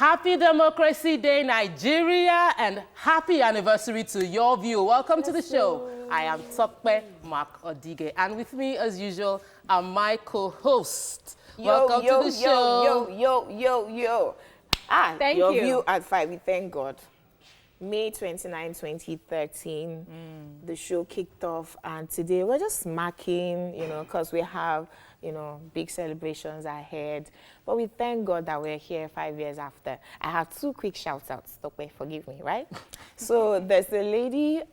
Happy Democracy Day, Nigeria, and happy anniversary to your view. Welcome to the show. I am Tokpe Mark Odige, and with me, as usual, are my co-hosts. Welcome to the show. Yo. Thank your you. View at 5, we thank God. May 29, 2013, the show kicked off, and today we're just marking, because we have, big celebrations ahead. But we thank God that we're here 5 years after. I have 2 quick shout-outs. Forgive me, right? So there's a lady,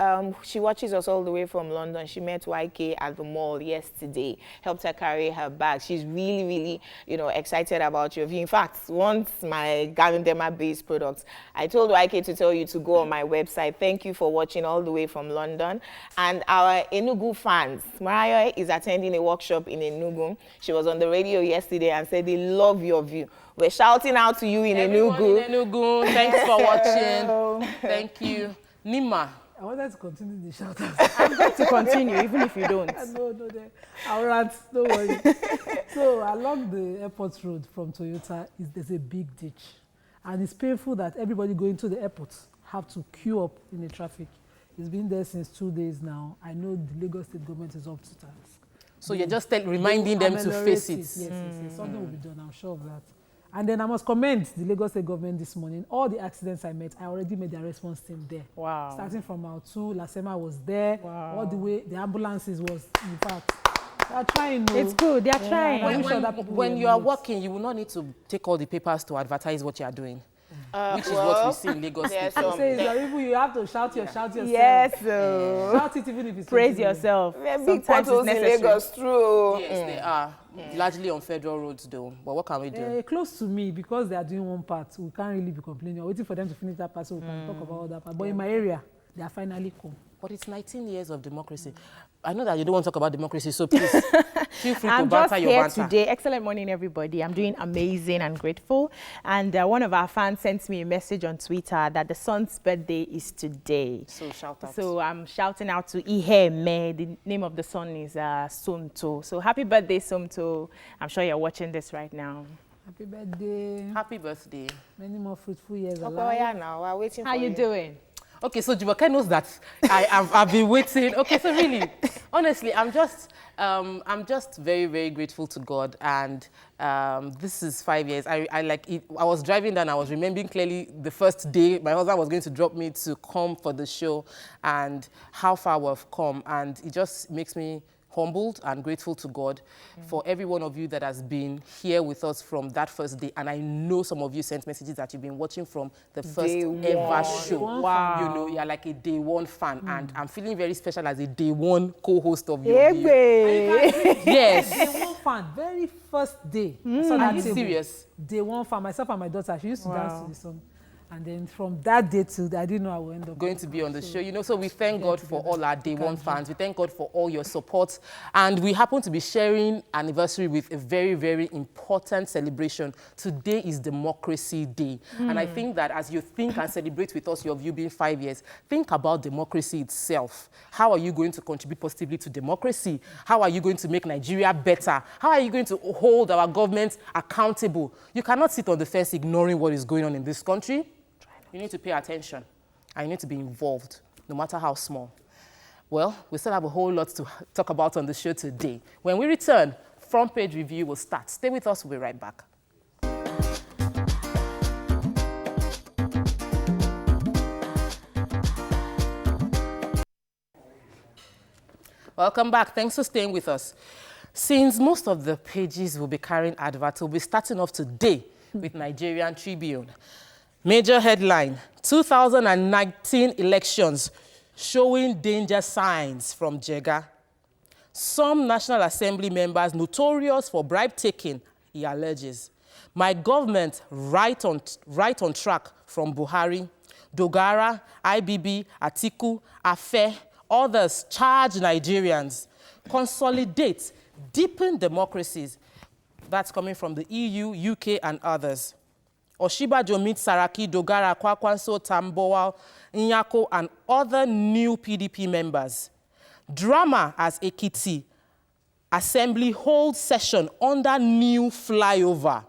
she watches us all the way from London. She met YK at the mall yesterday, helped her carry her bag. She's really, excited about your view. In fact, once my Gavin-Derma-based products, I told YK to tell you to go on my website. Thank you for watching all the way from London. And our Enugu fans, Mariah is attending a workshop in Enugu. She was on the radio yesterday and said they love your view. We're shouting out to you in Enugu. In Enugu, thanks for watching. Thank you. Nima. I wanted to continue the shout-out. I'm going to continue, even if you don't. No, I'll rant, don't worry. So along the airport road from Toyota, there's a big ditch. And it's painful that everybody going to the airport have to queue up in the traffic. It's been there since 2 days now. I know the Lagos State government is up to task. So you're just reminding them to face it. Yes. Something will be done, I'm sure of that. And then I must commend the Lagos State government this morning. All the accidents I met, I already made their response team there. Wow. Starting from our 2, Lasema was there. Wow. All the way, the ambulances was, in fact, they are trying. It's good, they are trying. When you are working, you will not need to take all the papers to advertise what you are doing. Which is what we see in Lagos State. You have to shout yourself. Yes, shout it even if it's praise yourself. Big potholes in Lagos, true. Yes, they are. Largely on federal roads, though. But what can we do? Close to me, because they are doing one part, we can't really be complaining. We're waiting for them to finish that part so we can talk about all that part. But in my area, they are finally come. But it's 19 years of democracy. I know that you don't want to talk about democracy, so please feel free to I'm banter just your here banter. today. Excellent morning, everybody. I'm doing amazing and grateful. And one of our fans sent me a message on Twitter that the son's birthday is today. So shout out. So I'm shouting out to Iheme. The name of the son is Somto. So happy birthday, Somto. I'm sure you're watching this right now. Happy birthday. Happy birthday. Many more fruitful years alive. Oh, yeah, now we're waiting How for you doing? Okay, so Jumoke knows that I've been waiting. Okay, so really, honestly, I'm just very, very grateful to God, and this is 5 years. I like it. I was driving down. I was remembering clearly the first day my husband was going to drop me to come for the show, and how far we've come, and it just makes me humbled and grateful to God for every one of you that has been here with us from that first day. And I know some of you sent messages that you've been watching from the first ever show. Wow. You're like a day one fan, and I'm feeling very special as a day one co-host of your view. Yes. Day one fan, very first day. Are you serious? Day one fan, myself and my daughter, she used to dance to the song. And then from that day to I didn't know I would end up going to be on the show. So we thank God for all our day one fans. We thank God for all your support. And we happen to be sharing anniversary with a very, very important celebration. Today is Democracy Day. And I think that as you think and celebrate with us your view being 5 years, think about democracy itself. How are you going to contribute positively to democracy? How are you going to make Nigeria better? How are you going to hold our government accountable? You cannot sit on the fence ignoring what is going on in this country. You need to pay attention, and you need to be involved, no matter how small. Well, we still have a whole lot to talk about on the show today. When we return, Front Page Review will start. Stay with us, we'll be right back. Welcome back. Thanks for staying with us. Since most of the pages will be carrying adverts, we'll be starting off today with Nigerian Tribune. Major headline, 2019 elections showing danger signs from Jega. Some National Assembly members notorious for bribe taking, he alleges. My government right on track from Buhari. Dogara, IBB, Atiku, Afe, others charge Nigerians. Consolidate, deepen democracies. That's coming from the EU, UK, and others. Oshibajo meets Saraki, Dogara, Kwakwanso, Tamboa, Nyako, and other new PDP members. Drama as Ekiti Assembly holds session under new flyover.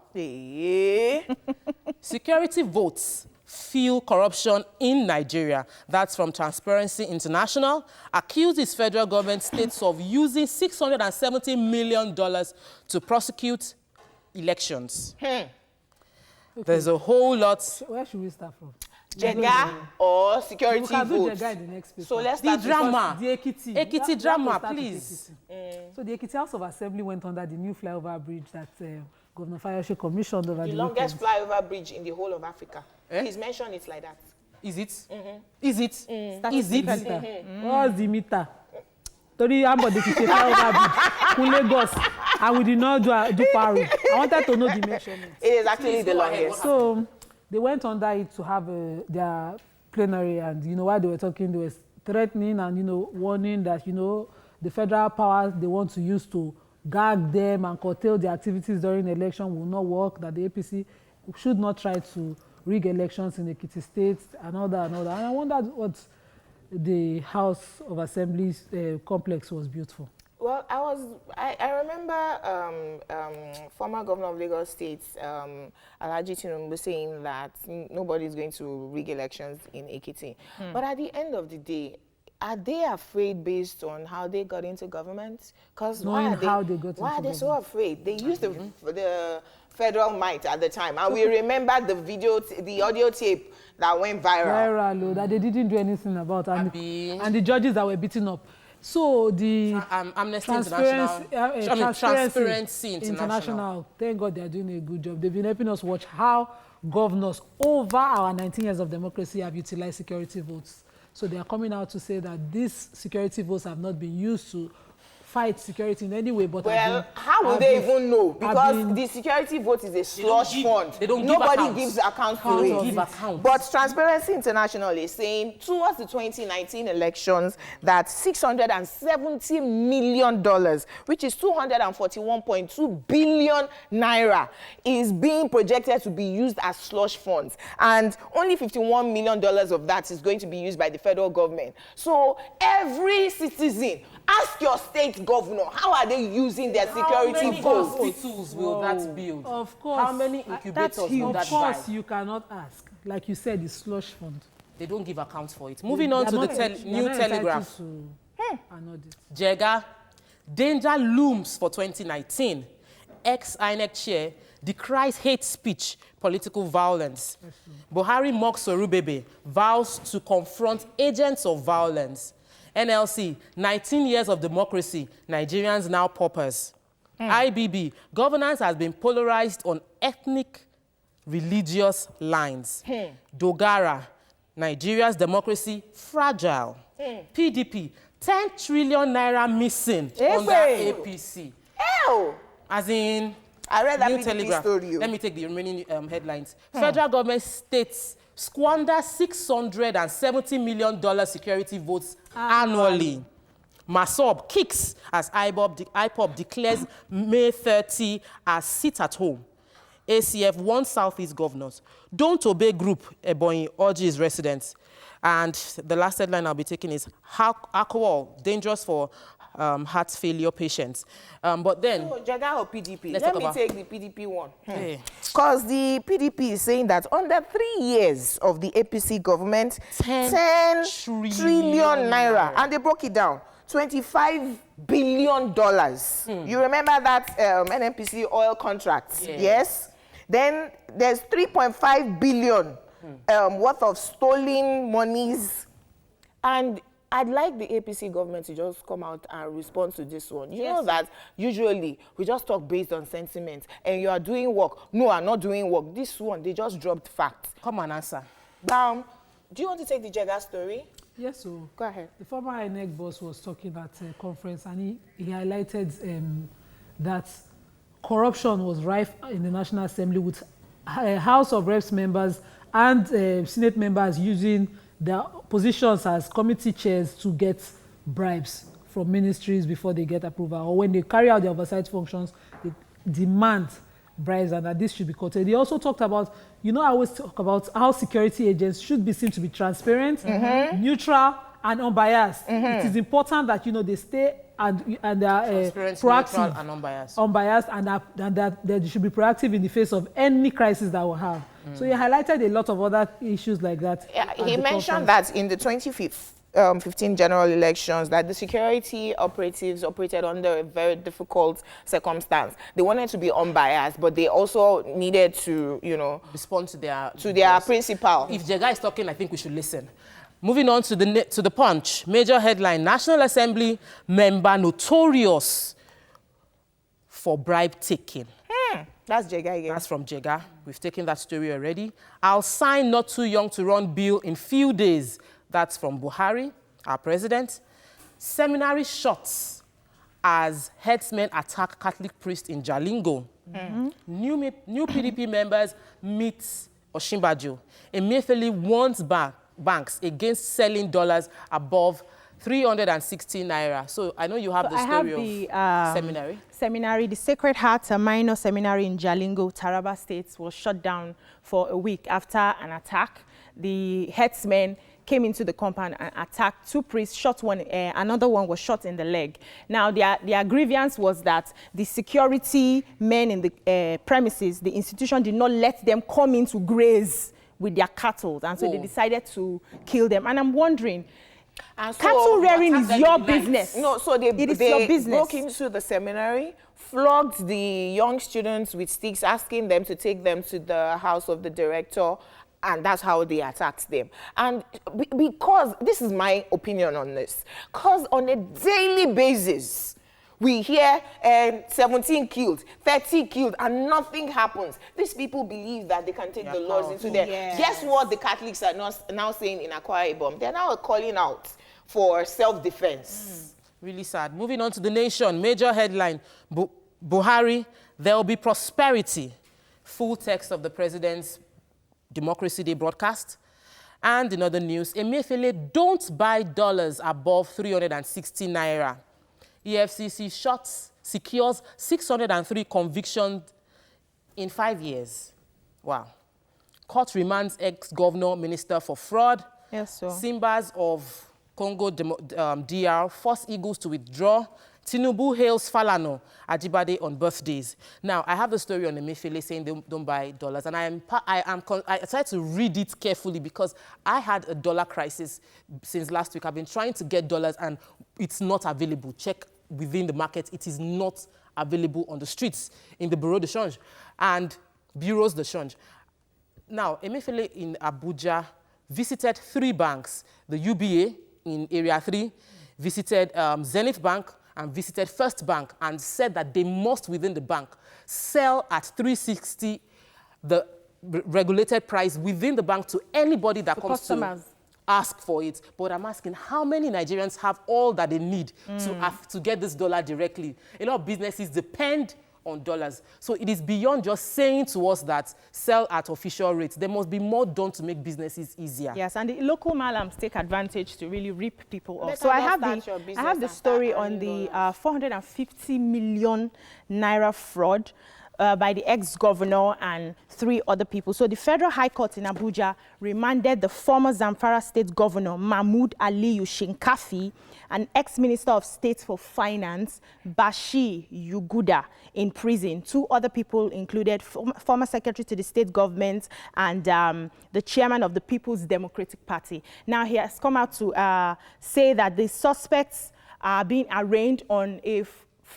security votes fuel corruption in Nigeria. That's from Transparency International. Accuses federal government states of using $670 million to prosecute elections. There's a whole lot. Where should we start from? Jega or security We can do votes. Jega in the next paper. So let's The start with drama. The Ekiti. Ekiti drama, please. So the Ekiti House of Assembly went under the new flyover bridge that Governor Fayose commissioned over the the longest weekend. flyover bridge in the whole of Africa. Please mention it like that. Is it? Is it? Is it? What's the meter? Torí Ambode ti ṣe flyover bridge kun Lagos and we did not do Paru. I wanted to know the measurement. It is actually the longest. So they went under it to have their plenary, and while they were talking, they were threatening and warning that the federal powers they want to use to gag them and curtail their activities during the election will not work, that the APC should not try to rig elections in Ekiti State and all that and all that. And I wondered what the House of Assembly's complex was built for. Well, I remember former governor of Lagos State, Alhaji Tinubu, saying that nobody is going to rig elections in Ekiti. But at the end of the day, are they afraid based on how they got into government? Because why are they so afraid? They used the federal might at the time, and we remember the audio tape that went viral. That they didn't do anything about, and the judges that were beaten up. So the Amnesty Transparency International, thank God they are doing a good job. They've been helping us watch how governors over our 19 years of democracy have utilized security votes. So they are coming out to say that these security votes have not been used to fight security in any way. But how will they even know? Because the security vote is a slush fund. Nobody gives account to it. But Transparency International is saying towards the 2019 elections that $670 million, which is 241.2 billion naira, is being projected to be used as slush funds. And only $51 million of that is going to be used by the federal government. So every citizen, ask your state governor, how are they using their security votes? How many hospitals will that build? Of course. How many incubators will that buy? Of course, you cannot ask. Like you said, it's slush fund. They don't give accounts for it. Moving on to the New Telegraph. Jega, danger looms for 2019. Ex-INEC chair decries hate speech, political violence. Buhari mocks Sorubebe, vows to confront agents of violence. NLC, 19 years of democracy, Nigerians now paupers. IBB, governance has been polarized on ethnic, religious lines. Dogara, Nigeria's democracy fragile. PDP, 10 trillion naira missing under APC. Ew! As in, I read that New PDP Telegraph. story. Let me take the remaining headlines. Federal government states squander $670 million security votes annually. Masob kicks as IPOB declares May 30 as sit at home. ACF warns Southeast governors. Don't obey group, Ebonyi urges residents. And the last headline I'll be taking is alcohol, dangerous for heart failure patients. But then... So, Jega or PDP? Let me take the PDP one. Because the PDP is saying that under 3 years of the APC government, 10 trillion naira. And they broke it down. $25 billion. You remember that NNPC oil contract? Yes? Then there's 3.5 billion worth of stolen monies. And I'd like the APC government to just come out and respond to this one. You know that usually we just talk based on sentiment and you are doing work. No, I'm not doing work. This one, they just dropped facts. Come on, answer. Do you want to take the Jega story? Yes, so go ahead. The former INEC boss was talking at a conference and he highlighted that corruption was rife in the National Assembly with House of Reps members and Senate members using their positions as committee chairs to get bribes from ministries before they get approval, or when they carry out their oversight functions, they demand bribes, and that this should be curtailed. They also talked about, I always talk about how security agents should be seen to be transparent, neutral, and unbiased. It is important that, they stay and they are Transparent, neutral, proactive, and unbiased. And that they should be proactive in the face of any crisis that we have. So he highlighted a lot of other issues like that. Yeah, at he the mentioned conference. that in the 2015 general elections that the security operatives operated under a very difficult circumstance. They wanted to be unbiased, but they also needed to, you know, Respond to their principal. If Jega is talking, I think we should listen. Moving on to the Punch. Major headline: National Assembly member notorious for bribe taking. That's Jega again. That's from Jega. We've taken that story already. I'll sign not too young to run bill in few days. That's from Buhari, our president. Seminary shots as headsmen attack Catholic priest in Jalingo. New PDP members meet Osinbajo. Emefiele warns banks against selling dollars above 360 naira. So I know you have the story of seminary. Seminary, the Sacred Heart, a minor seminary in Jalingo, Taraba State, was shut down for a week after an attack. The headsmen came into the compound and attacked two priests, shot one, another one was shot in the leg. Now, their grievance was that the security men in the premises, the institution did not let them come in to graze with their cattle, and so they decided to kill them. And I'm wondering, And so, cattle rearing is your business. No, so It is they your business. broke into the seminary, flogged the young students with sticks, asking them to take them to the house of the director, and that's how they attacked them. And because, this is my opinion on this, because on a daily basis, we hear 17 killed, 30 killed, and nothing happens. These people believe that they can take the laws into their... Yes. Guess what the Catholics are now saying in Akwa Ibom? They're now calling out for self-defense. Really sad. Moving on to The Nation. Major headline: Buhari, there will be prosperity. Full text of the president's Democracy Day broadcast. And in other news, Emefiele, don't buy dollars above 360 naira. EFCC secures 603 convictions in 5 years. Wow. Court remands ex-governor minister for fraud. Yes, sir. Simbas of Congo DR force Eagles to withdraw. Tinubu hails Falano Ajibade on birthdays. Now, I have the story on Emefiele saying they don't buy dollars, and I tried to read it carefully because I had a dollar crisis since last week. I've been trying to get dollars, and it's not available. Check within the market. It is not available on the streets, in the Bureau de Change and Bureaus de Change. Now, Emefiele in Abuja visited 3 banks, the UBA in Area 3, visited Zenith Bank, and visited First Bank, and said that they must, within the bank, sell at 360 the regulated price within the bank to anybody that comes customers. to ask for it. But I'm asking, how many Nigerians have all that they need to get this dollar directly? A lot of businesses depend on dollars. So it is beyond just saying to us that sell at official rates. There must be more done to make businesses easier. Yes, and the local malams take advantage to really rip people off. Better So I just have start your the business story and on start the earning 450 million naira fraud by the ex-governor and 3 other people. So the Federal High Court in Abuja remanded the former Zamfara State Governor Mahmood Aliyu Shinkafi and ex-Minister of State for Finance Bashir Yuguda in prison. 2 other people included former Secretary to the State Government and the Chairman of the People's Democratic Party. Now he has come out to say that the suspects are being arraigned on a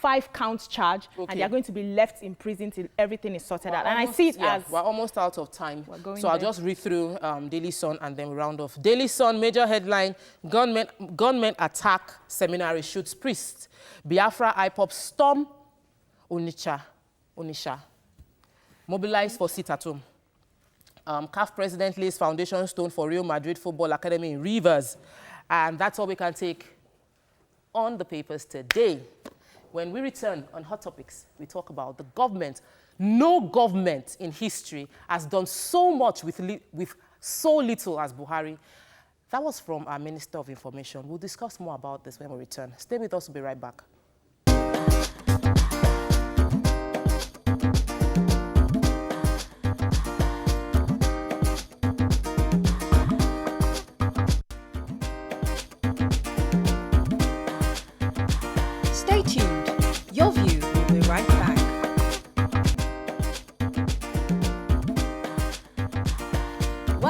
5-count charge, and they are going to be left in prison till everything is sorted out. And I see it as... We're almost out of time. So I'll there. just read through Daily Sun and then round off. Daily Sun, major headline: gunmen attack seminary, shoots priest. Biafra IPOP storm Onitsha. Mobilized for sit at home. CAF president lays foundation stone for Real Madrid Football Academy in Rivers. And that's all we can take on the papers today. When we return on Hot Topics, we talk about the government. No government in history has done so much with so little as Buhari. That was from our Minister of Information. We'll discuss more about this when we return. Stay with us, we'll be right back.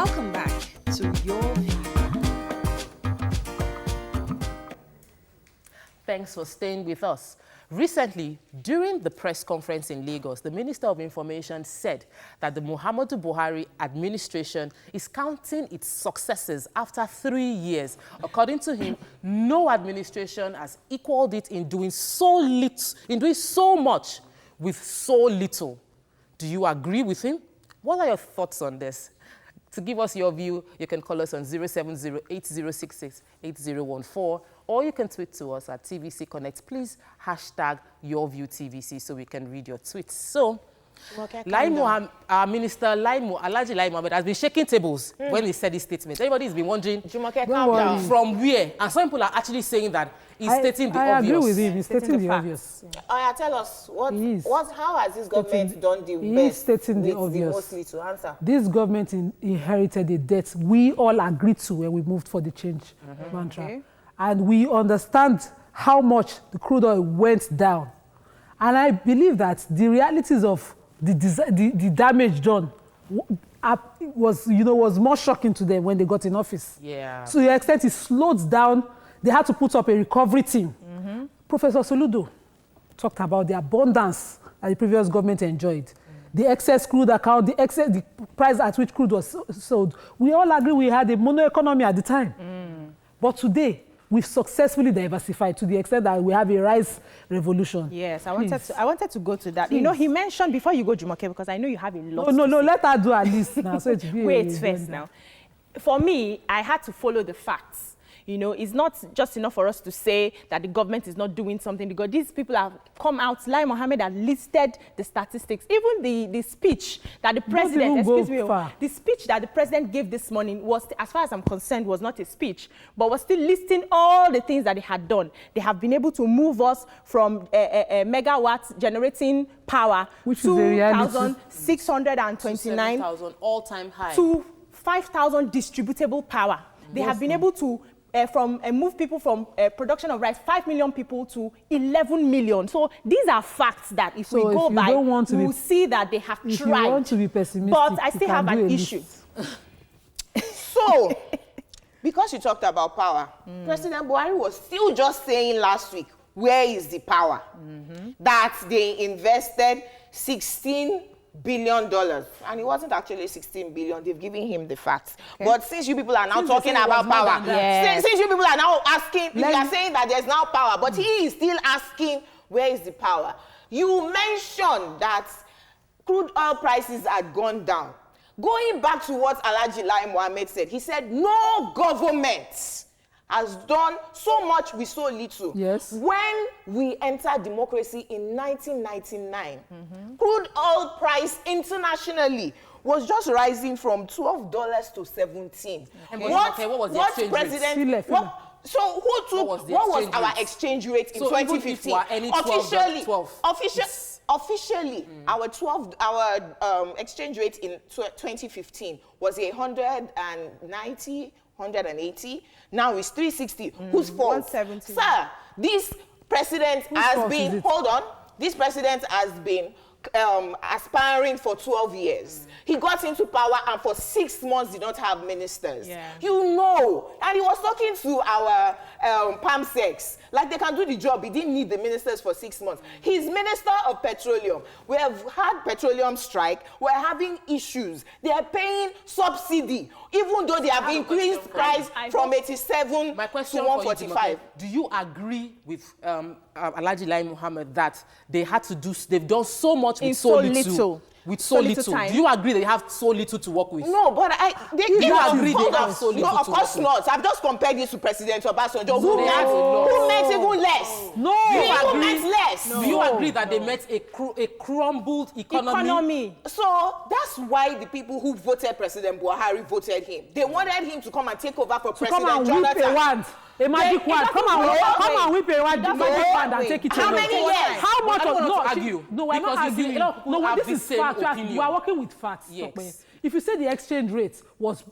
Welcome back to Your View. Thanks for staying with us. Recently, during the press conference in Lagos, the Minister of Information said that the Muhammadu Buhari administration is counting its successes after 3 years. According to him, no administration has equaled it in doing so little, in doing so much with so little. Do you agree with him? What are your thoughts on this? To give us your view, you can call us on 070-8066-8014, or you can tweet to us at TVC Connect. Please hashtag YourViewTVC so we can read your tweets. So, our Minister Alhaji Lai Mohammed has been shaking tables when he said this statement. Everybody has been wondering from where, and some people are actually saying that he's stating the obvious. I agree with him. He's stating the obvious. Tell us how has this government done the best? Stating the obvious. Mostly to answer. This government inherited a debt we all agreed to when we moved for the change mantra. Okay. And we understand how much the crude oil went down. And I believe that the realities of the damage done was more shocking to them when they got in office. Yeah. To the extent it slowed down, they had to put up a recovery team. Professor Soludo talked about the abundance that the previous government enjoyed. The excess crude account, the price at which crude was sold. We all agree we had a mono economy at the time. But today, we've successfully diversified to the extent that we have a rice revolution. Yes, I wanted to go to that. Please. You know, he mentioned, before you go, Jumoke, because I know you have a lot to say. Let her do at least now. So it's Wait first now. For me, I had to follow the facts. You know, it's not just enough for us to say that the government is not doing something, because these people have come out. Lai Mohammed had listed the statistics. Even the speech that the president, the speech that the president gave this morning was, as far as I'm concerned, was not a speech, but was still listing all the things that they had done. They have been able to move us from megawatts generating power, which is 2,629 all-time high, to 5,000 distributable power. They have been able to move people from production of rice, 5 million people to 11 million. So these are facts that if we go by, we will see that they have tried. If you want to be pessimistic, but I still have an issue. So, because you talked about power, President Buhari was still just saying last week, where is the power? That they invested $16 billion, and it wasn't actually 16 billion. They've given him the facts. Okay. But since you people are now talking about power, since you people are now asking, you are saying that there's now power, but he is still asking, where is the power? You mentioned that crude oil prices had gone down. Going back to what Alhaji Lai Mohammed said, he said, no government has done so much with so little. Yes. When we entered democracy in 1999, crude oil price internationally was just rising from $12 to $17. What was the exchange rate? So who took, what was our exchange rate in 2015? Officially, our exchange rate in 2015 was 180. Now it's 360. Whose fault? 170. Sir, this president has been, this president has been aspiring for 12 years. He got into power and for 6 months did not have ministers. You know, and he was talking to our PAMSEX, like they can do the job. He didn't need the ministers for 6 months. He's Minister of Petroleum. We have had petroleum strike. We're having issues. They are paying subsidy, even though they have increased price from 87 to 145. Do you agree with Alhaji Lai Mohammed that they had to do, they've done so much with so little? With so little. Do you agree they have so little to work with? No, but do you agree they have so little to work with? No, of course not. I've just compared this to President Obasanjo, who met even less. No. Who met less. Do you agree that they met a crumbled economy? So that's why the people who voted President Buhari voted him. They wanted him to come and take over for President Jonathan. A magic wand. Come and whip a wand. Magic wand and take it away. How many years? How much of argue? No, we're not arguing. No, this is fact. We are working with facts. Yes. If you say the exchange rate was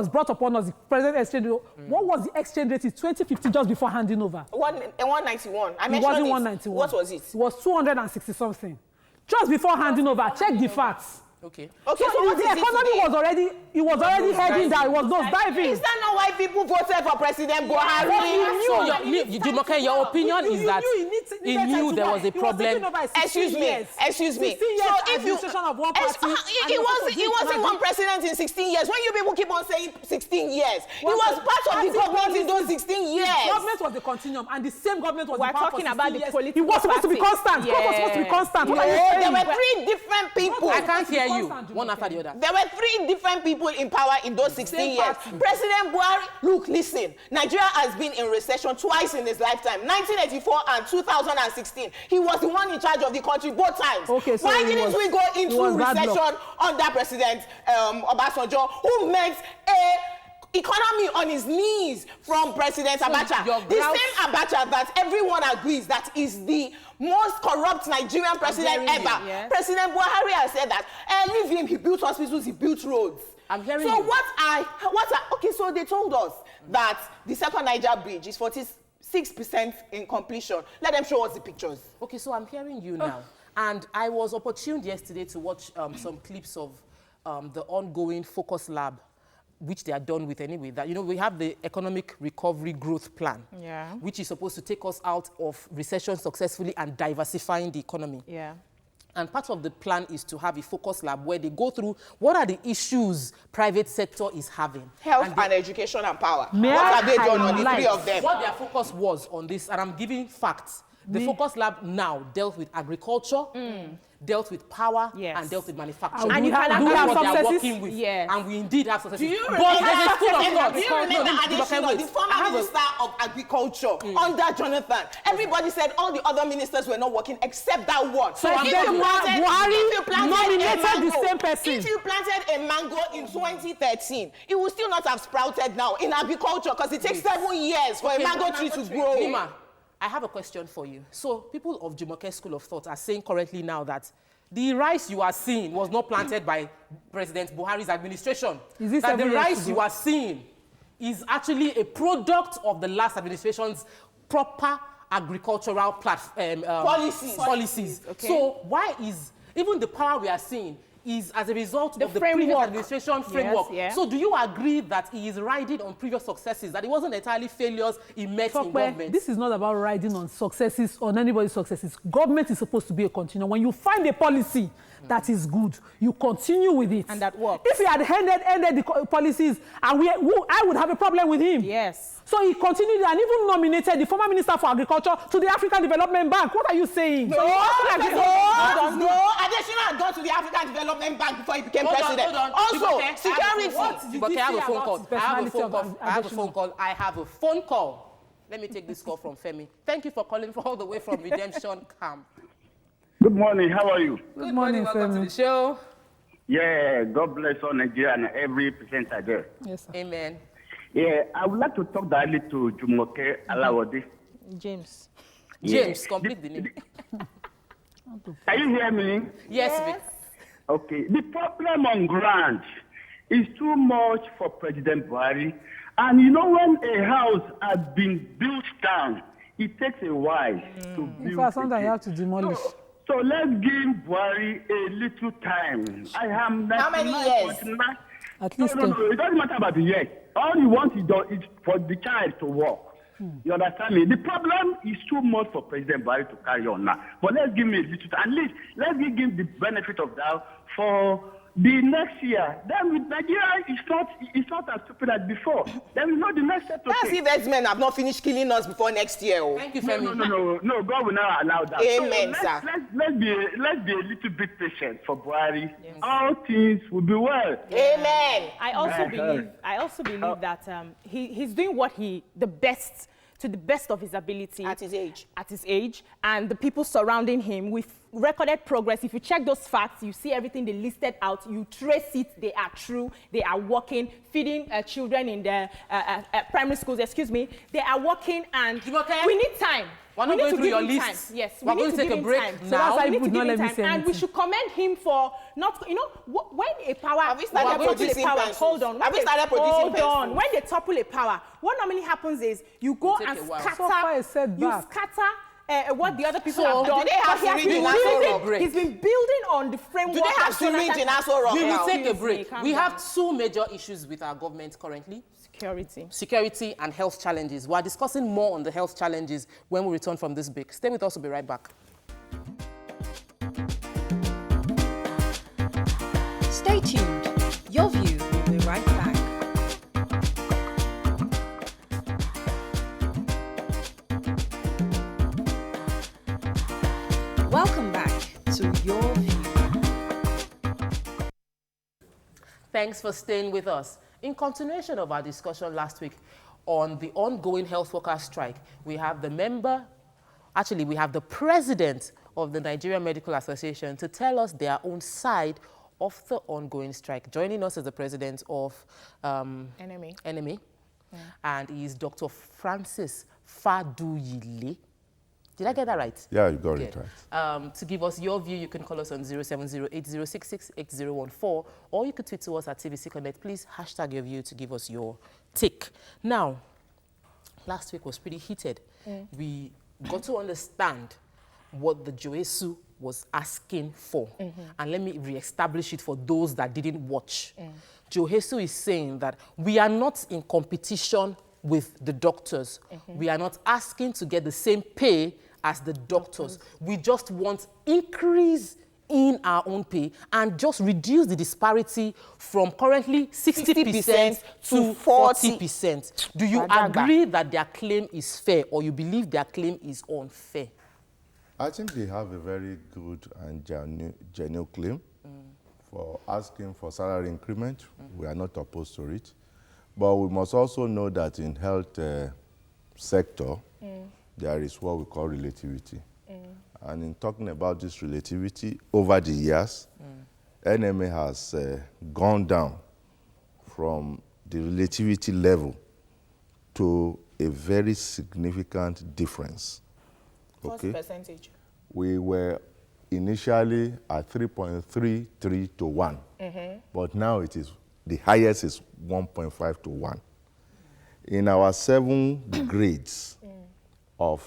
brought upon us, the present exchange rate, what was the exchange rate in 2015 just before handing over? 191. I mentioned it wasn't 191. What was it? It was 260 something. Just before handing over. Check the facts. Okay. Okay, so what the is it economy today? was already, it was already heading down. It was nosediving. Is that not why people voted for President Buhari? So Jumoke, your opinion is that he knew there was a problem. Excuse me. So if you, he wasn't one president in 16 years. When you people keep on saying 16 years, he was part of the government in those 16 years. The government was the continuum, and the same government was We're the power for talking 16 about the years. political It was supposed to be party. constant. God was supposed to be constant. What are you No, saying? there were 3 different people. I can't hear you. Constant, One after the other. There were 3 different people in power in those 16 years. party. President Buhari, look, listen. Nigeria has been in recession twice in his lifetime, 1984 and 2016. He was the one in charge of the country both times. Okay, so why he didn't was- we go he into was bad recession luck. under President Obasanjo, who meant a economy on his knees from President Abacha? your The grouse- same Abacha that everyone agrees that is the most corrupt Nigerian president hearing you. ever. Yes. President Buhari has said that, leave him, he built hospitals, he built roads. I'm hearing so you. okay, so they told us that the second Niger bridge is 46% in completion. Let them show us the pictures. Okay, so I'm hearing you now. And I was opportune yesterday to watch some clips of the ongoing Focus Lab, which they are done with anyway. That, we have the Economic Recovery Growth Plan, Yeah. which is supposed to take us out of recession successfully and diversifying the economy. Yeah. And part of the plan is to have a focus lab where they go through what are the issues private sector is having. Health and education and power. May What I have they done on the highlight 3 of them? What their focus was on this, and I'm giving facts. The Focus Lab now dealt with agriculture, dealt with power, Yes. and dealt with manufacturing. And you can And do that's have what they are successes? working with. Yes. And we indeed have successes. Do you But remember, there's a school of thought. do you remember Adesina, wait. the former I have a- minister of agriculture under Jonathan? Everybody said all the other ministers were not working except that one. So I'm if then you planted, Buhari if you planted nominated a the mango, same person. If you planted a mango in 2013, it will still not have sprouted now in agriculture because it takes 7 years for a mango tree to grow. Nima, I have a question for you. So people of Jumoke School of Thought are saying correctly now that the rice you are seeing was not planted by President Buhari's administration. Is this that the 7 years rice ago? you are seeing is actually a product of the last administration's proper agricultural policies. Okay. So why is even the power we are seeing is as a result The of the previous framework. administration framework? yeah. So do you agree that he is riding on previous successes, that it wasn't entirely failures he met in government? This is not about riding on successes, on anybody's successes. Government is supposed to be a continuum. When you find a policy that is good, you continue with it. And that works. If he had ended the policies, and I would have a problem with him. Yes. So he continued and even nominated the former Minister for Agriculture to the African Development Bank. What are you saying? No, Adesina had gone to the African Development Bank before he became president. Also, security. But I have a phone about call. his I have a personality phone of call. I have a Adesina? phone call. I have a phone call. Let me take this call from Femi. Thank you for calling all the way from Redemption Camp. Good morning. How are you? Good morning, welcome to Femi. the show. Yeah, God bless all Nigeria and every presenter there. Yes, sir. Amen. Yeah, I would like to talk directly to Jumoke Alawode. James. James, complete the name. Can you hear me? Yes, Vic. Okay. The problem on ground is too much for President Buhari. And when a house has been built down, it takes a while to build In fact, sometimes again. you have to demolish. So let's give Buhari a little time. I am How many years? 99.9. At least No, it doesn't matter about the years. All he wants is for the child to walk. You understand me? The problem is too much for President Buhari to carry on now. But let's give him a little time. At least let's give him the benefit of doubt for the next year. Then with Nigeria, it's not as stupid as before. Then we know the next step to That's take. if X-Men have not finished killing us before next year. Oh. Thank you, Femi. No, God will not allow that. Amen, so sir. Let's be a little bit patient for Buhari. All things will be well. Amen. I also believe that he's doing what to the best of his ability. At his age. At his age, and the people surrounding him with recorded progress. If you check those facts, you see everything they listed out, you trace it, they are true, they are working, feeding children in the primary schools, they are working, and Jumoke, we need time. we're not We need going to through give your him list. time. Yes, We're we need going to take give a him break time. now. So that's why we you need to would not give him let me time, say and we anything. should commend him for not, when a power, Have we started when they topple producing a power, pencils? hold on, Have we when they- started producing hold on, pencils? when they topple a power, what normally happens is you go take and a while. scatter, So far, a setback. you scatter what the other people So, have done. do they have but he to has read been in Aso building- Rock? He's been building on the framework. Do they have to read in Aso Rock We will now? take a Excuse me, break. calm We down. have two major issues with our government currently. Security. Security and health challenges. We're discussing more on the health challenges when we return from this break. Stay with us, we'll be right back. Stay tuned. Your View will be right back. Welcome back to Your View. Thanks for staying with us. In continuation of our discussion last week on the ongoing health workers strike, we have we have the president of the Nigerian Medical Association to tell us their own side of the ongoing strike. Joining us is the president of NMA, and he is Dr. Francis Faduyile. Did I get that right? Yeah, you got Good. it right. To give us your view, you can call us on 070-8066-8014, or you could tweet to us at TVC Connect. Please hashtag your view to give us your take. Now, last week was pretty heated. We got to understand what the Joesu was asking for. And let me re-establish it for those that didn't watch. Joesu is saying that we are not in competition with the doctors. We are not asking to get the same pay as the doctors. We just want increase in our own pay and just reduce the disparity from currently 60% to 40%. Do you agree that their claim is fair, or you believe their claim is unfair? I think they have a very good and genuine claim for asking for salary increment. We are not opposed to it. But we must also know that in health sector, there is what we call relativity. And in talking about this relativity, over the years, NMA has gone down from the relativity level to a very significant difference. What's the percentage? We were initially at 3.33 to 1, but now it is, the highest is 1.5 to 1. In our 7 grades of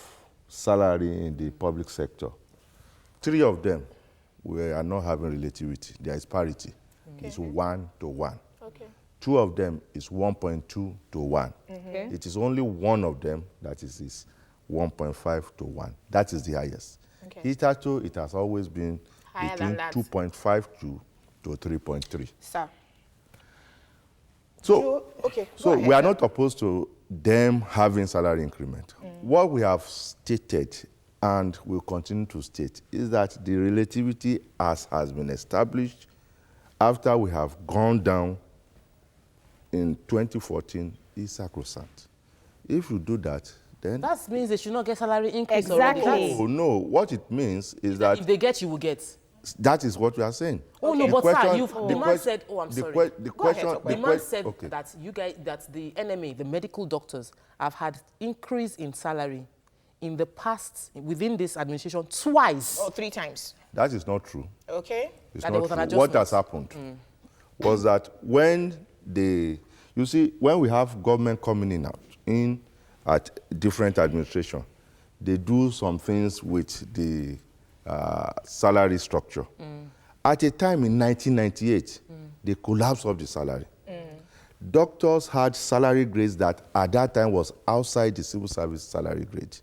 salary in the public sector, 3 of them we are not having relativity. There is parity. It's 1 to 1. Okay. 2 of them is 1.2 to 1. Okay. It is only 1 of them that is 1.5 to 1. That is the highest. Okay. Hitherto, it has always been Higher between than that. 2.52 to 3.3. Sir. So, Okay. so we are not opposed to them having salary increment. What we have stated and will continue to state is that the relativity as has been established after we have gone down in 2014 is sacrosanct. If you do that, then... That means they should not get salary increase Exactly. already. Oh, no. What it means is that If they get, you will get. that is what we are saying. Oh, no, The but sir, question- the man said, oh, I'm the sorry. que- the Go ahead, question, Tope. The the man que- said okay. that you guys, that the NMA, the medical doctors, have had increase in salary in the past, within this administration, twice. Oh, 3 times. That is not true. Okay. It's That there not was an true. What has adjustment. happened was that when you see, when we have government coming in at different administration, they do some things with the salary structure. At a time in 1998, they collapsed of the salary. Doctors had salary grades that at that time was outside the civil service salary grade.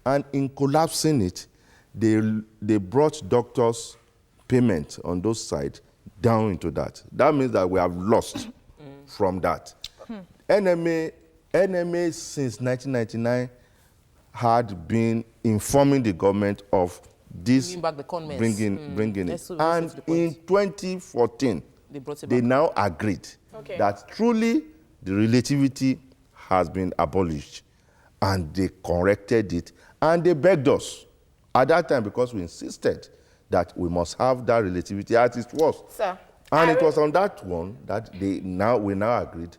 And in collapsing it, they brought doctors' payment on those sides down into that. That means that we have lost from that. NMA since 1999 had been informing the government of this Bringing back the conments. bringing it. Let's to And the point. in 2014, They brought it they back. now agreed Okay. that truly the relativity has been abolished, and they corrected it, and they begged us at that time, because we insisted that we must have that relativity as it was. Sir. And it was on that one that we now agreed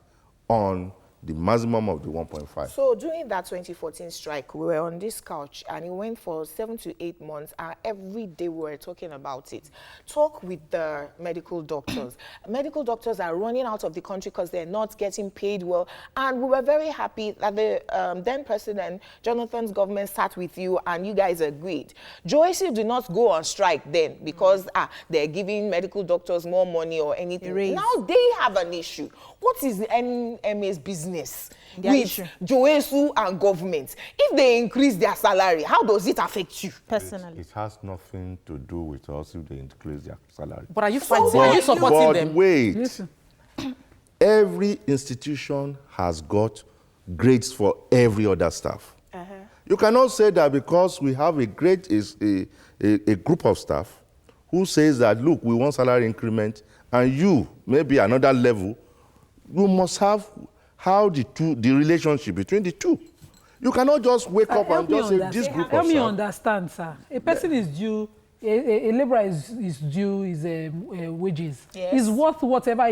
on the maximum of the 1.5. So during that 2014 strike, we were on this couch and it went for 7 to 8 months and every day we were talking about it. Talk with the medical doctors. Medical doctors are running out of the country because they're not getting paid well. And we were very happy that the then President Jonathan's government sat with you and you guys agreed. Joyce did not go on strike then because they're giving medical doctors more money or anything. Now they have an issue. What is the NMA's business with Joesu and government? If they increase their salary, how does it affect you? Personally. It has nothing to do with us if they increase their salary. But are you fighting? Are you supporting them? Wait. Listen. Every institution has got grades for every other staff. You cannot say that because we have a group of staff who says that, look, we want salary increment, and you, maybe another level, you must have how the relationship between the two. You cannot just wake up and just say this group of Help me staff. understand, sir. A person is due, a laborer is due his wages. Yes. He's worth whatever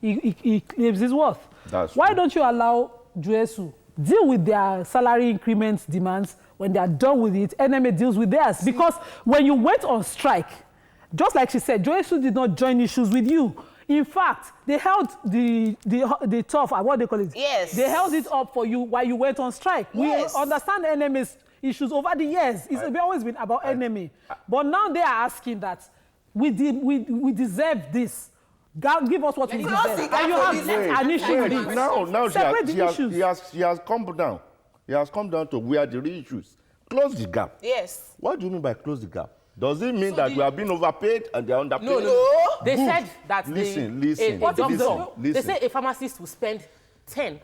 he claims he's worth. That's Why true. don't you allow Joesu deal with their salary increment demands? When they are done with it, NMA deals with theirs. Because when you went on strike, just like she said, Joesu did not join issues with you. In fact, they held the tough, what they call it? Yes. They held it up for you while you went on strike. Yes. We understand NMA's issues over the years. It's always been about NMA. But now they are asking that we deserve this. God, give us what we deserve. And you have an issue with it. Now Separate the issues. he has come down. He has come down to where the real issues. Close the gap. Yes. What do you mean by close the gap? Does it mean that we are being overpaid and they are underpaid? No. They Good. said that Listen. they say a pharmacist will spend 15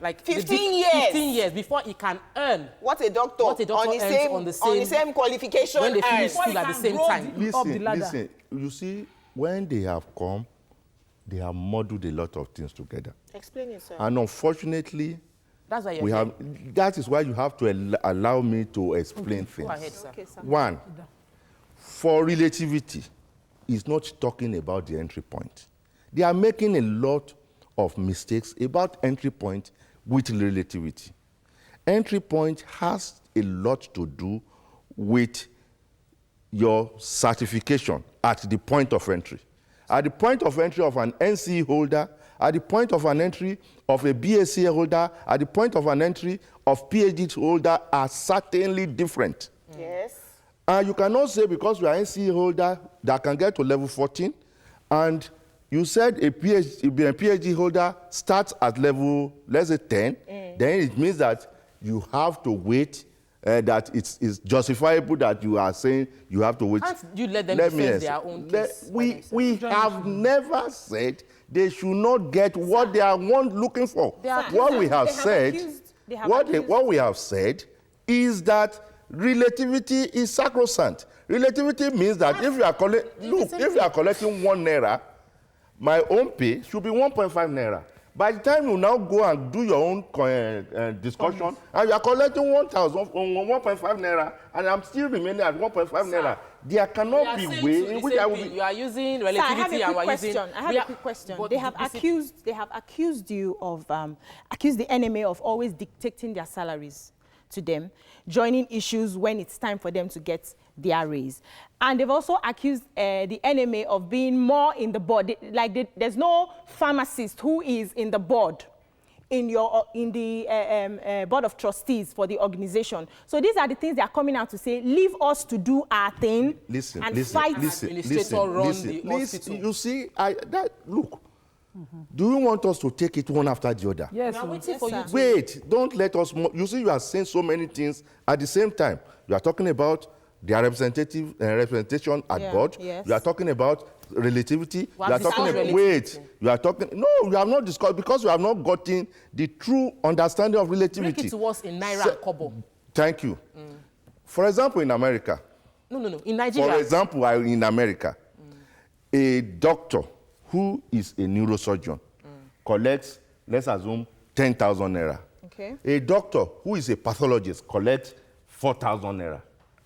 years. 15 years before he can earn What a doctor, on the same qualification when they finish earns. school at the same time. Listen. You see, when they have come, they have muddled a lot of things together. Explain yourself. And unfortunately, That's why you're here. that is why you have to allow me to explain things. Go ahead, sir. Okay, sir. One, for relativity, is not talking about the entry point. They are making a lot of mistakes about entry point with relativity. Entry point has a lot to do with your certification at the point of entry. At the point of entry of an NCE holder, at the point of an entry of a BSc holder, at the point of an entry of PhD holder are certainly different. Yes. And you cannot say because you are an NCE holder that can get to level 14, and you said a PhD holder starts at level, let's say 10, then it means that you have to wait, that it's justifiable that you are saying you have to wait. Can't you let them defend their own case? We have never said they should not get what they are looking for. What we have said is that relativity is sacrosanct. Relativity means that if you are collecting 1 naira, my own pay should be 1.5 naira. By the time you now go and do your own discussion, and you are collecting 1.5 naira, and I'm still remaining at 1.5 naira, there cannot be way in which I will be. You are using relativity and we're using. I have a quick question. They have accused you of accused the NMA of always dictating their salaries to them, joining issues when it's time for them to get their raise. And they've also accused the NMA of being more in the board. There's no pharmacist who is in the board, in the board of trustees for the organization. So these are the things they are coming out to say, leave us to do our thing and fight. Listen. You see, look. Do you want us to take it one after the other? Yes, We are waiting for you to. Wait, don't let us. You see, you are saying so many things at the same time. You are talking about their representation at board. Yes. You are talking about relativity. We You are have talking discussed about. relativity. Wait, you are talking. No, you have not discussed because you have not gotten the true understanding of relativity. Break it to us in naira and kobo. Thank you. For example, in America. No. In Nigeria. For example, in America, a doctor who is a neurosurgeon collects, let's assume, 10,000 naira. Okay. A doctor who is a pathologist collects 4,000 naira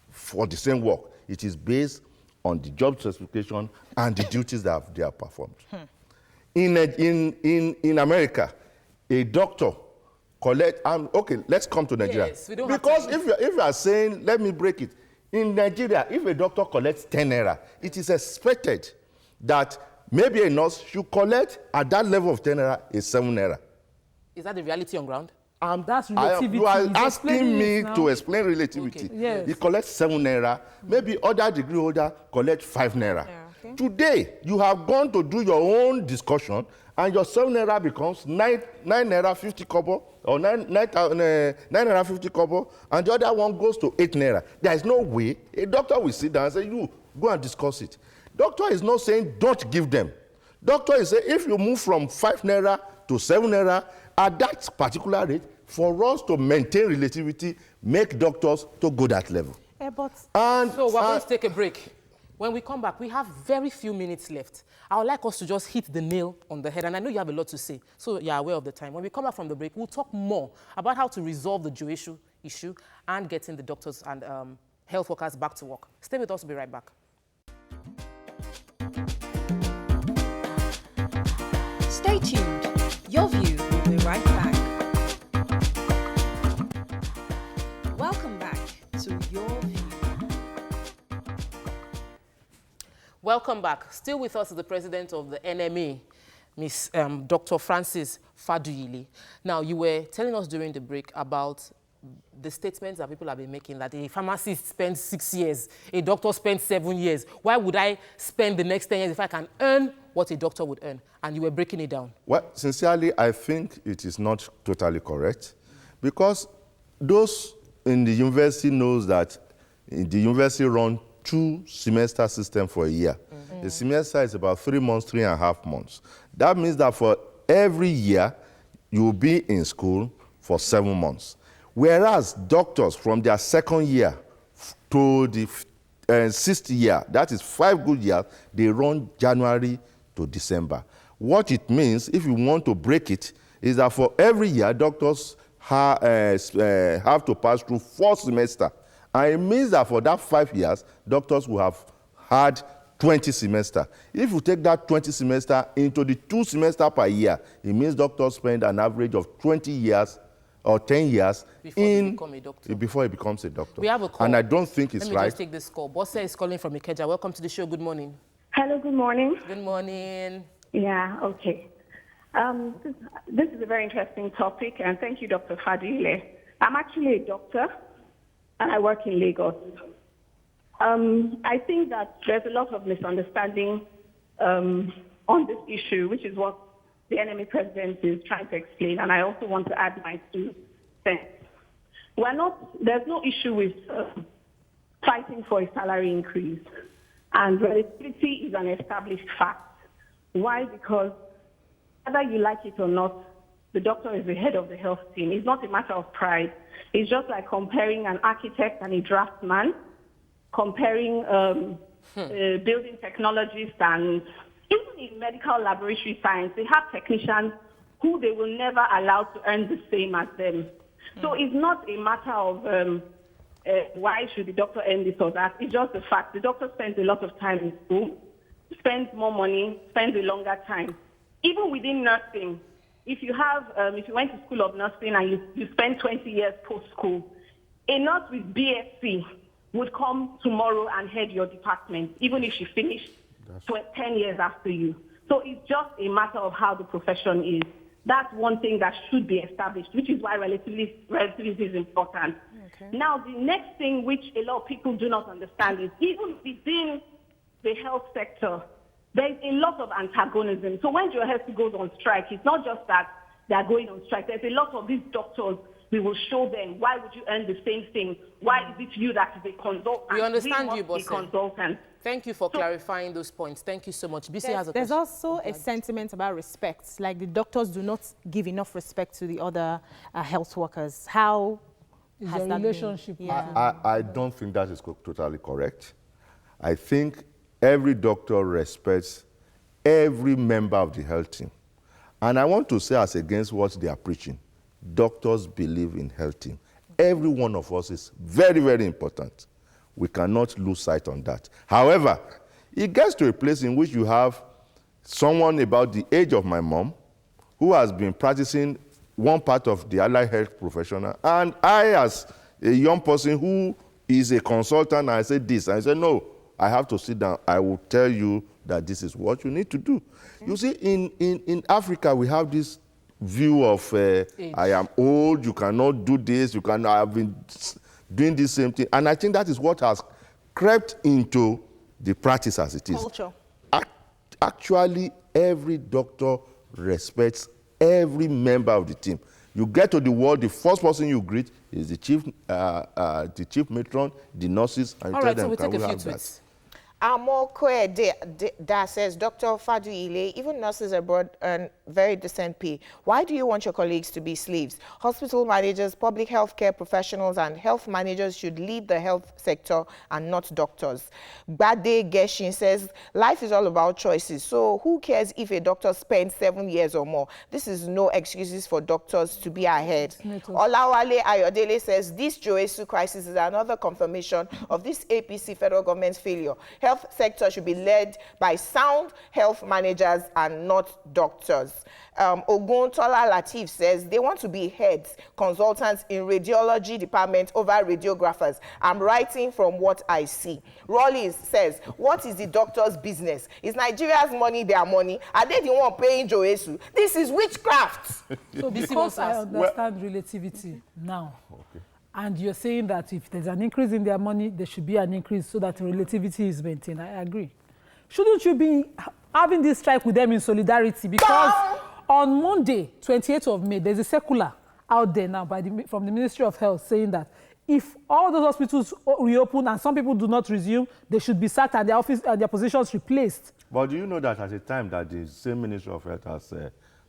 for the same work. It is based on the job specification and the duties that they have performed. In America, a doctor collect, okay, let's come to Nigeria. Yes, we don't have because time. if you are saying, let me break it, in Nigeria, if a doctor collects 10 naira, it is expected that maybe a nurse should collect at that level of 10 naira is 7 naira. Is that the reality on ground? That's relativity. You are He's asking explaining me it now. to explain relativity. Okay. Yes. He collects 7 naira, maybe other degree holder collect 5 naira. Today, you have gone to do your own discussion, and your 7 naira becomes 9 naira 50 kobo, or 9 naira 50 kobo, and the other one goes to 8 naira. There is no way a doctor will sit down and say, you go and discuss it. Doctor is not saying don't give them. Doctor is saying if you move from 5 naira to 7 naira at that particular rate, for us to maintain relativity, make doctors to go that level. But And So we're going to take a break. When we come back, we have very few minutes left. I would like us to just hit the nail on the head, and I know you have a lot to say, so you're aware of the time. When we come back from the break, we'll talk more about how to resolve the Joe issue and getting the doctors and health workers back to work. Stay with us, we'll be right back. Stay tuned. Your View will be right back. Welcome back to Your View. Welcome back. Still with us is the president of the NMA, Miss Dr. Francis Faduyili. Now, you were telling us during the break about the statements that people have been making, that a pharmacist spends 6 years, a doctor spends 7 years. Why would I spend the next 10 years if I can earn what a doctor would earn? And you were breaking it down. Well, sincerely, I think it is not totally correct, because those in the university knows that the university run 2-semester system for a year. The semester is about 3 months, 3.5 months. That means that for every year, you will be in school for 7 months. Whereas doctors from their second year to the 6th year, that is 5 good years, they run January to December. What it means, if you want to break it, is that for every year, doctors have to pass through 4 semesters. And it means that for that 5 years, doctors will have had 20 semesters. If you take that 20 semesters into the 2 semesters per year, it means doctors spend an average of 20 years or 10 years before he becomes a doctor. We have a call. And I don't think it's Let me right. just take this call. Bosse is calling from Ikeja. Welcome to the show. Good morning. Hello, good morning. Good morning. Yeah, okay. This is a very interesting topic, and thank you, Dr. Fadile. I'm actually a doctor, and I work in Lagos. I think that there's a lot of misunderstanding on this issue, which is what the NMA president is trying to explain, and I also want to add my 2 cents. There's no issue with fighting for a salary increase, and relativity is an established fact. Why? Because whether you like it or not, the doctor is the head of the health team. It's not a matter of pride. It's just like comparing an architect and a draftsman, comparing building technologists, and even in medical laboratory science, they have technicians who they will never allow to earn the same as them. So it's not a matter of why should the doctor earn this or that. It's just the fact. The doctor spends a lot of time in school, spends more money, spends a longer time. Even within nursing, if you went to school of nursing and you spend 20 years post-school, a nurse with BSc would come tomorrow and head your department, even if she finished 10 years after you. So it's just a matter of how the profession is. That's one thing that should be established, which is why relativity is important. Okay. Now, the next thing which a lot of people do not understand is even within the health sector, there's a lot of antagonism. So when Joe Health goes on strike, it's not just that they're going on strike. There's a lot of these doctors, we will show them, why would you earn the same thing? Why is it you that is a consultant? We understand you, Bosse. Consultant. Thank you for clarifying those points. Thank you so much. BC has a There's question. also a sentiment about respect, like the doctors do not give enough respect to the other health workers. How Is has your that relationship been? with Yeah. I don't think that is totally correct. I think every doctor respects every member of the health team. And I want to say, as against what they are preaching, doctors believe in health team. Every one of us is very, very important. We cannot lose sight on that. However, it gets to a place in which you have someone about the age of my mom who has been practicing one part of the allied health professional, and I, as a young person who is a consultant, I say this, I say, no, I have to sit down. I will tell you that this is what you need to do. You see, in Africa, we have this view of, I am old, you cannot do this, I've been doing the same thing. And I think that is what has crept into the practice as it is. Culture. Actually, every doctor respects every member of the team. You get to the ward, the first person you greet is the chief matron, the nurses, and you tell them, so we can we take a have few that? tweets. Amokwe that says, Dr. Faduile, even nurses abroad earn very decent pay. Why do you want your colleagues to be slaves? Hospital managers, public health care professionals, and health managers should lead the health sector and not doctors. Bade Geshin says, life is all about choices. So who cares if a doctor spends 7 years or more? This is no excuses for doctors to be ahead. Olawale Ayodele says, this Joesu crisis is another confirmation of this APC federal government's failure. Health sector should be led by sound health managers and not doctors. Oguntola Latif says they want to be heads, consultants in radiology department over radiographers. I'm writing from what I see. Rollins says, what is the doctor's business? Is Nigeria's money their money? Are they the one paying Joesu? This is witchcraft. So because I understand relativity now, and you're saying that if there's an increase in their money, there should be an increase so that relativity is maintained. I agree. Shouldn't you be having this strike with them in solidarity? Because on Monday, 28th of May, there's a circular out there now from the Ministry of Health saying that if all those hospitals reopen and some people do not resume, they should be sacked and their office and their positions replaced. But do you know that at a time that the same Ministry of Health has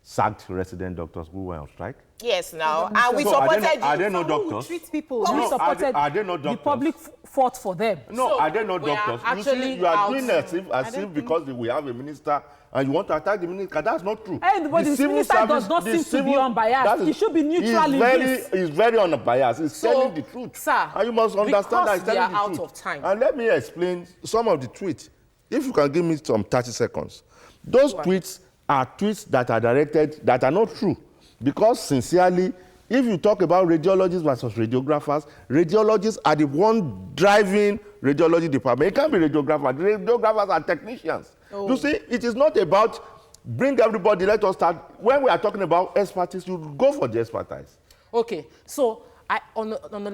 sacked resident doctors who were on strike? Yes, now. And we supported you. Are they not doctors? Treat people. We No, supported are they not the doctors? public fought for them. No, So, are they not we are doctors? You actually see, you are out. doing as if because we have a minister and you want to attack the minister. That's not true. But the civil minister does not the seem to be unbiased. He should be neutral in this. He's very unbiased. He's telling the truth. Sir, And you must understand that he's because we telling are the out truth. of time. And let me explain some of the tweets. If you can give me some 30 seconds. Those tweets are tweets that are directed, that are not true. Because sincerely, if you talk about radiologists versus radiographers, radiologists are the one driving radiology department. It can't be radiographers. The radiographers are technicians. You see, it is not about bring everybody, let us start. When we are talking about expertise, you go for the expertise. Okay, so on the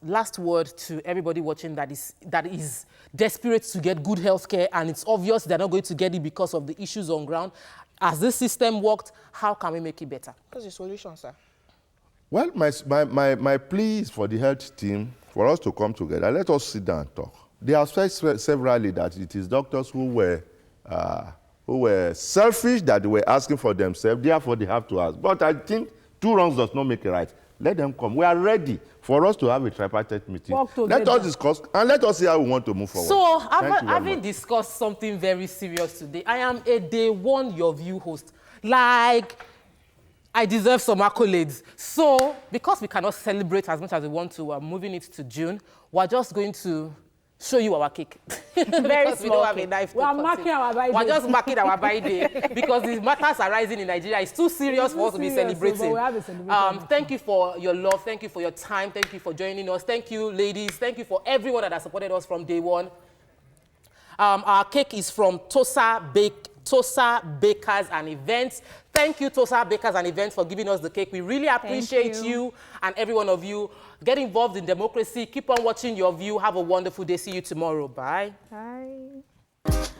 last word to everybody watching that is desperate to get good health care, and it's obvious they're not going to get it because of the issues on ground. As this system worked, how can we make it better? What's the solution, sir? Well, my plea is for the health team, for us to come together. Let us sit down and talk. They have said severally that it is doctors who were selfish, that they were asking for themselves, therefore they have to ask. But I think 2 wrongs does not make a right. Let them come. We are ready for us to have a tripartite meeting. Let us discuss, and let us see how we want to move forward. So, having discussed something very serious today, I am a day one Your View host. Like, I deserve some accolades. So, because we cannot celebrate as much as we want to, we're moving it to June, we're just going to show you our cake. Very we don't have a knife to We are cut marking it. our birthday. We're just marking our birthday because the matters arising in Nigeria is too serious for us to be celebrating. But we have a celebration. Thank you for your love. Thank you for your time. Thank you for joining us. Thank you, ladies. Thank you for everyone that has supported us from day one. Our cake is from Tosa Bakers and Events. Thank you, Tosa Bakers and Events, for giving us the cake. We really appreciate you and every one of you. Get involved in democracy. Keep on watching Your View. Have a wonderful day. See you tomorrow. Bye. Bye.